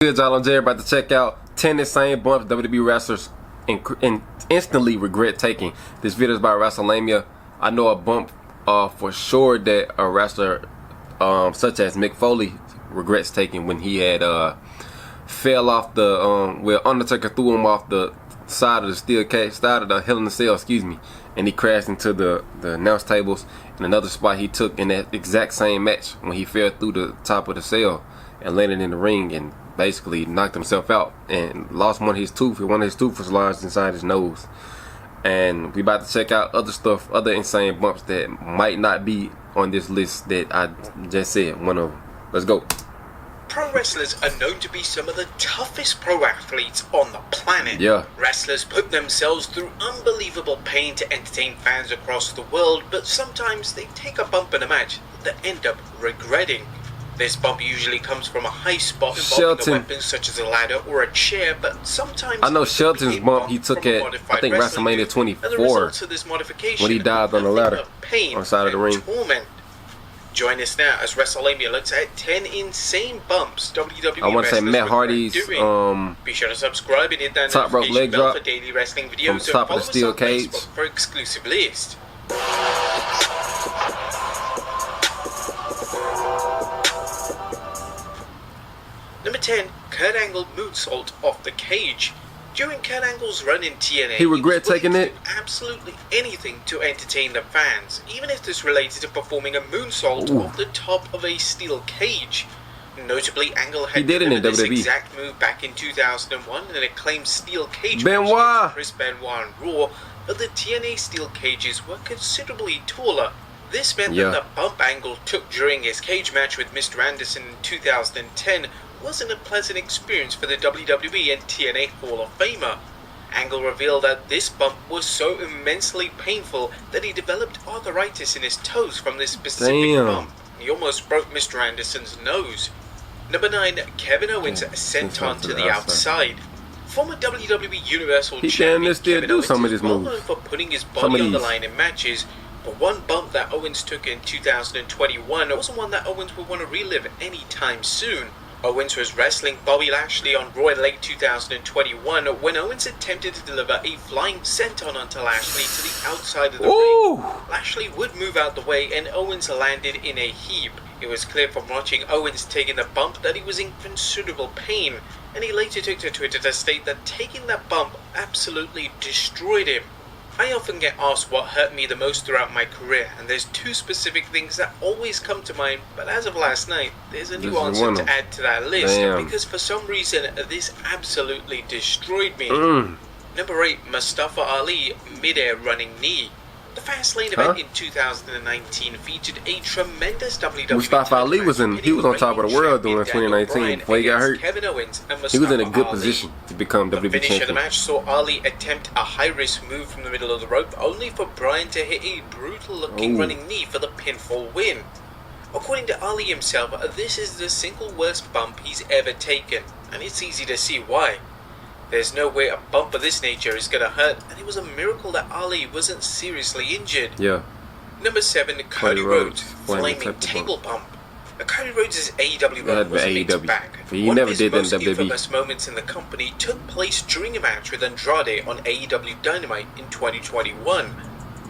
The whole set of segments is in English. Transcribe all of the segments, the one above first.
good, y'all? I'm Jerry, about to check out 10 insane bumps WWE wrestlers and instantly regret taking. This video is about WrestleMania. I know a bump for sure that a wrestler such as Mick Foley regrets taking when he had fell off the where Undertaker threw him off the side of the steel cage, side of the Hell in a Cell, excuse me, and he crashed into the announce tables. And another spot he took in that exact same match when he fell through the top of the cell and landed in the ring and basically knocked himself out and lost one of his teeth. One of his teeth was lodged inside his nose. And we about to check out other stuff, other insane bumps that might not be on this list that I just said. One of them. Let's go. Pro wrestlers are known to be some of the toughest pro athletes on the planet. Yeah. Wrestlers put themselves through unbelievable pain to entertain fans across the world, but sometimes they take a bump in a match that they end up regretting. This bump usually comes from a high spot involving a weapon such as a ladder or a chair, but sometimes I know Shelton's bump he took at I think WrestleMania 24 when he dived on the ladder on the side of the ring. Torment. Join us now as WrestleMania looks at 10 insane bumps WWE I want to say Matt Hardy's be sure to subscribe and hit that top rope leg drop for daily wrestling videos from top of the steel cage for exclusive list. Number 10, Kurt Angle moonsault off the cage. During Kurt Angle's run in TNA, he regret taking it. Absolutely anything to entertain the fans, even if this related to performing a moonsault off the top of a steel cage. Notably, Angle had done this exact move back in 2001 in an acclaimed steel cage match Chris Benoit on Raw, but the TNA steel cages were considerably taller. This meant that the bump Angle took during his cage match with Mr. Anderson in 2010 wasn't a pleasant experience for the WWE and TNA Hall of Famer. Angle revealed that this bump was so immensely painful that he developed arthritis in his toes from this specific bump. He almost broke Mr. Anderson's nose. Number 9, Kevin Owens senton to the outside. Former WWE Universal Champion Kevin Owens is well known for putting his body on the line in matches, but one bump that Owens took in 2021 wasn't one that Owens would want to relive anytime soon. Owens was wrestling Bobby Lashley on Raw in late 2021 when Owens attempted to deliver a flying senton onto Lashley to the outside of the ring. Lashley would move out the way and Owens landed in a heap. It was clear from watching Owens taking the bump that he was in considerable pain, and he later took to Twitter to state that taking that bump absolutely destroyed him. I often get asked what hurt me the most throughout my career, and there's two specific things that always come to mind, but as of last night, there's a new answer to add to that list, because for some reason, this absolutely destroyed me. Number 8, Mustafa Ali, mid-air running knee. The Fastlane event in 2019 featured a tremendous WWE Mustafa Ali was on top of the world during 2019 before he got hurt. He was in a good position to become WWE champion. The finish of the match saw Ali attempt a high-risk move from the middle of the rope, only for Bryan to hit a brutal-looking running knee for the pinfall win. According to Ali himself, this is the single worst bump he's ever taken, and it's easy to see why. There's no way a bump of this nature is gonna hurt, and it was a miracle that Ali wasn't seriously injured. Number 7, Cody Rhodes, flaming table bump. Cody Rhodes' AEW run was a mixed bag. One of his most infamous moments in the company took place during a match with Andrade on AEW Dynamite in 2021.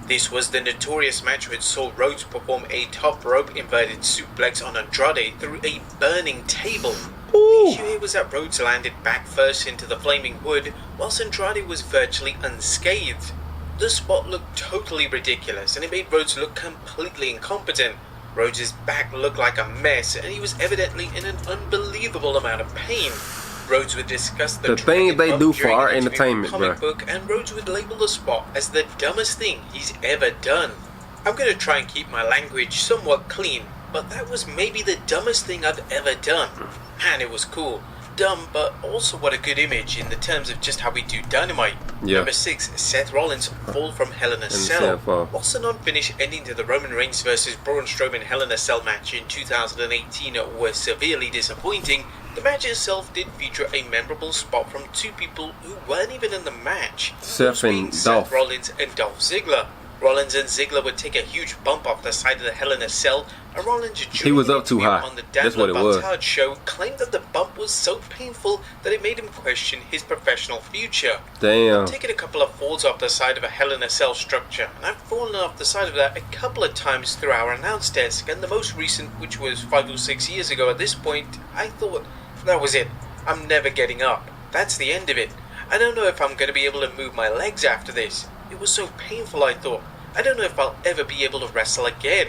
This was the notorious match which saw Rhodes perform a top rope inverted suplex on Andrade through a burning table. The issue here was that Rhodes landed back first into the flaming wood, whilst Andrade was virtually unscathed. The spot looked totally ridiculous, and it made Rhodes look completely incompetent. Rhodes' back looked like a mess, and he was evidently in an unbelievable amount of pain. Rhodes would discuss the thing they do for our entertainment, comic book, and Rhodes would label the spot as the dumbest thing he's ever done. I'm going to try and keep my language somewhat clean, but that was maybe the dumbest thing I've ever done. Man, it was cool. Dumb, but also what a good image in the terms of just how we do Dynamite. Number 6, Seth Rollins fall from Hell in a Cell. Whilst the non-finish ending to the Roman Reigns vs Braun Strowman Hell in a Cell match in 2018 were severely disappointing, the match itself did feature a memorable spot from two people who weren't even in the match. Seth Rollins and Dolph Ziggler. Rollins and Ziggler would take a huge bump off the side of the Hell in a Cell, and Rollins, he was up too high. on the That's what it was. Batard show, claimed that the bump was so painful that it made him question his professional future. Damn. I've taken a couple of falls off the side of a Hell in a Cell structure, and I've fallen off the side of that a couple of times through our announce desk, and the most recent, which was 5 or 6 years ago at this point, I thought, that was it. I'm never getting up. That's the end of it. I don't know if I'm going to be able to move my legs after this. It was so painful, I thought. I don't know if I'll ever be able to wrestle again.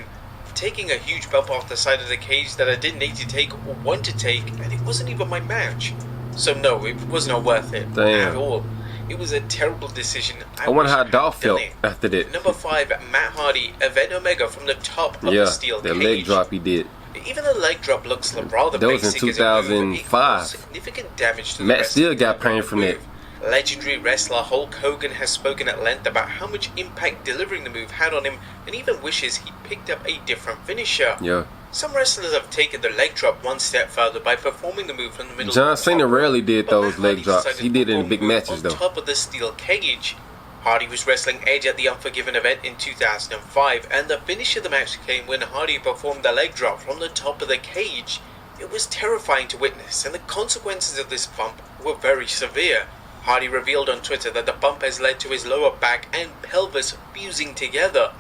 Taking a huge bump off the side of the cage that I didn't need to take or want to take, and it wasn't even my match. So no, it was not worth it. Damn. At all. It was a terrible decision. I wonder how Dolph felt after that. Number 5, Matt Hardy, Event Omega from the top of the steel cage. Yeah, the leg drop he did. Even the leg drop looks rather that was basic in 2005. as it significant damage to the Matt rest still of the got pain from that. Legendary wrestler Hulk Hogan has spoken at length about how much impact delivering the move had on him, and even wishes he picked up a different finisher. Yeah. Some wrestlers have taken the leg drop one step further by performing the move from the middle. John Cena rarely did those leg drops. He did it in big matches though. On top of the steel cage. Hardy was wrestling Edge at the Unforgiven event in 2005, and the finish of the match came when Hardy performed the leg drop from the top of the cage. It was terrifying to witness, and the consequences of this bump were very severe. Hardy revealed on Twitter that the bump has led to his lower back and pelvis fusing together.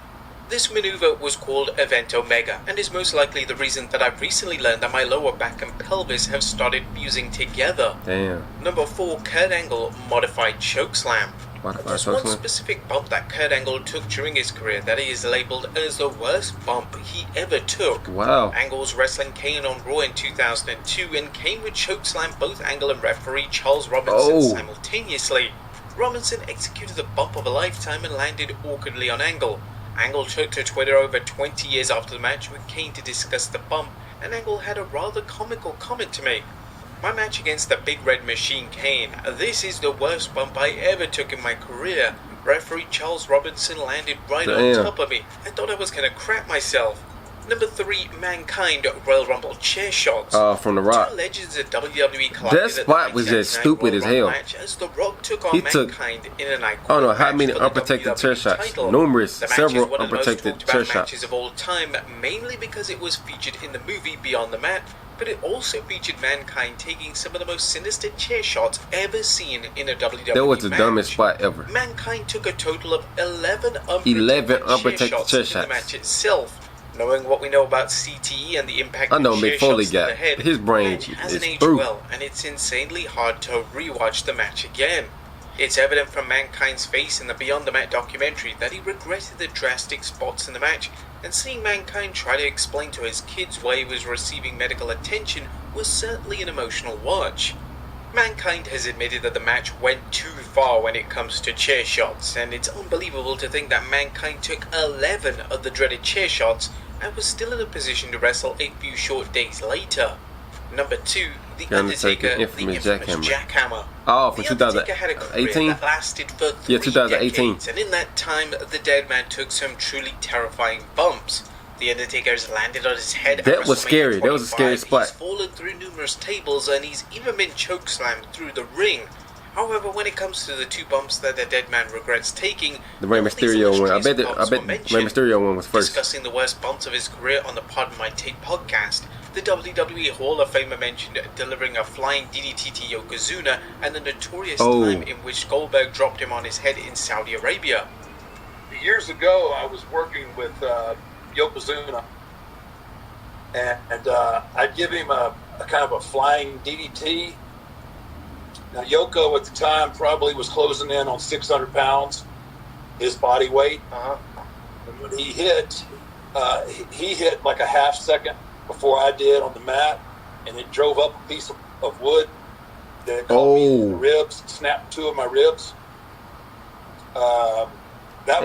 This maneuver was called Event Omega, and is most likely the reason that I've recently learned that my lower back and pelvis have started fusing together. Damn. Number 4, Kurt Angle Modified Chokeslam. There's one specific bump that Kurt Angle took during his career that he is labelled as the worst bump he ever took. Wow. Angle's wrestling Kane on Raw in 2002, and Kane would chokeslam both Angle and referee Charles Robinson simultaneously. Robinson executed the bump of a lifetime and landed awkwardly on Angle. Angle took to Twitter over 20 years after the match with Kane to discuss the bump, and Angle had a rather comical comment to make. My match against the Big Red Machine Kane. This is the worst bump I ever took in my career. Referee Charles Robinson landed right on top of me. I thought I was going to crap myself. Number 3, Mankind Royal Rumble chair shots. From The Rock. Two legends of WWE collided. That spot was just stupid as hell. As The Rock took on Mankind in an iconic I don't know how many unprotected chair shots. Numerous, several unprotected chair shots. Matches of all time, mainly because it was featured in the movie Beyond the Mat. But it also featured Mankind taking some of the most sinister chair shots ever seen in a WWE match. That was the dumbest spot ever. Mankind took a total of 11 unprotected chair shots in the match itself. Knowing what we know about CTE and the impact of chair shots to the head, his brain hasn't aged well, and it's insanely hard to rewatch the match again. It's evident from Mankind's face in the Beyond the Mat documentary that he regretted the drastic spots in the match, and seeing Mankind try to explain to his kids why he was receiving medical attention was certainly an emotional watch. Mankind has admitted that the match went too far when it comes to chair shots, and it's unbelievable to think that Mankind took 11 of the dreaded chair shots and was still in a position to wrestle a few short days later. Number 2, The Undertaker, the infamous Jackhammer. Oh, from 2018? That lasted for 3 2018. decades, and in that time, the dead man took some truly terrifying bumps. The Undertaker's landed on his head. That was scary. That was a scary spot. He's fallen through numerous tables, and he's even been chokeslammed through the ring. However, when it comes to the 2 bumps that the dead man regrets taking, the Rey Mysterio one. I bet Rey Mysterio one was first. Discussing the worst bumps of his career on the Pardon My Take podcast, the WWE Hall of Famer mentioned delivering a flying DDT to Yokozuna and the notorious time in which Goldberg dropped him on his head in Saudi Arabia. Years ago, I was working with Yokozuna, and I'd give him a kind of a flying DDT. Now, Yoko at the time probably was closing in on 600 pounds, his body weight. And when he hit like a half second before I did on the mat, and it drove up a piece of wood that caught me in the ribs, snapped 2 of my ribs. That was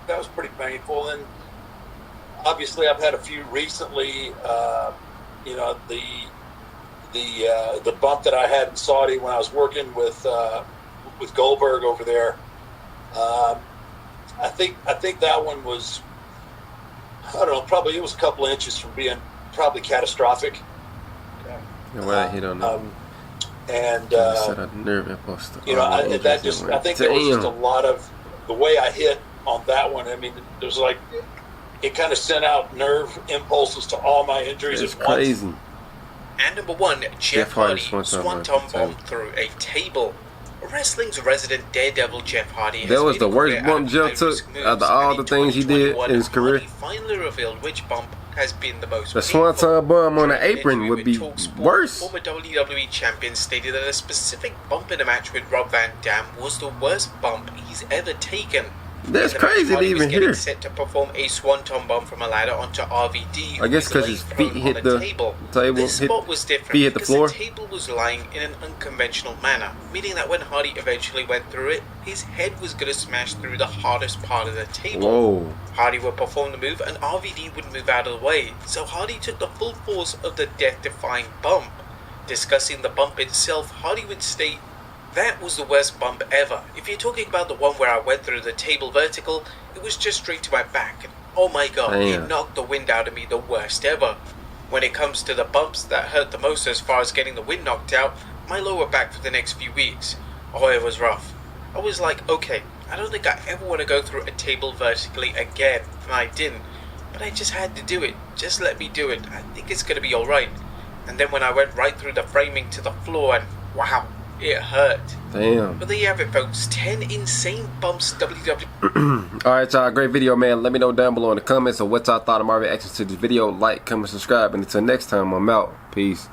that was pretty painful. And obviously, I've had a few recently. The bump that I had in Saudi when I was working with Goldberg over there. I think that one was, I don't know, probably it was a couple of inches from being probably catastrophic. Where I hit on that one. And Set a nerve impulse. you know, I think there was just a lot of the way I hit on that one. I mean, there's like it kind of sent out nerve impulses to all my injuries at once. It's crazy. And number 1, Jeff Hardy swanton bomb through a table. Wrestling's resident daredevil Jeff Hardy. That was the worst bump Jeff took out of all the things he did in his career. Hardy finally revealed which bump has been the most. The swanton bomb on the apron would be worse. Former WWE champion stated that a specific bump in a match with Rob Van Dam was the worst bump he's ever taken. That's crazy to even hear. Set to perform a swanton bomb from a ladder onto RVD. I guess because his feet hit the table. This spot was different feet hit the floor. The table was lying in an unconventional manner, meaning that when Hardy eventually went through it, his head was going to smash through the hardest part of the table. Whoa. Hardy would perform the move and RVD would move out of the way, so Hardy took the full force of the death-defying bump. Discussing the bump itself, Hardy would state, "That was the worst bump ever. If you're talking about the one where I went through the table vertical, it was just straight to my back. And oh my god, it knocked the wind out of me the worst ever. When it comes to the bumps that hurt the most as far as getting the wind knocked out, my lower back for the next few weeks. Oh, it was rough. I was like, okay, I don't think I ever want to go through a table vertically again. And I didn't. But I just had to do it. Just let me do it. I think it's going to be alright. And then when I went right through the framing to the floor and wow, it hurt." Damn. But there you have it, folks. 10 insane bumps WWE. Alright, y'all. Great video, man. Let me know down below in the comments of what y'all thought of my reactions to this video. Like, comment, subscribe. And until next time, I'm out. Peace.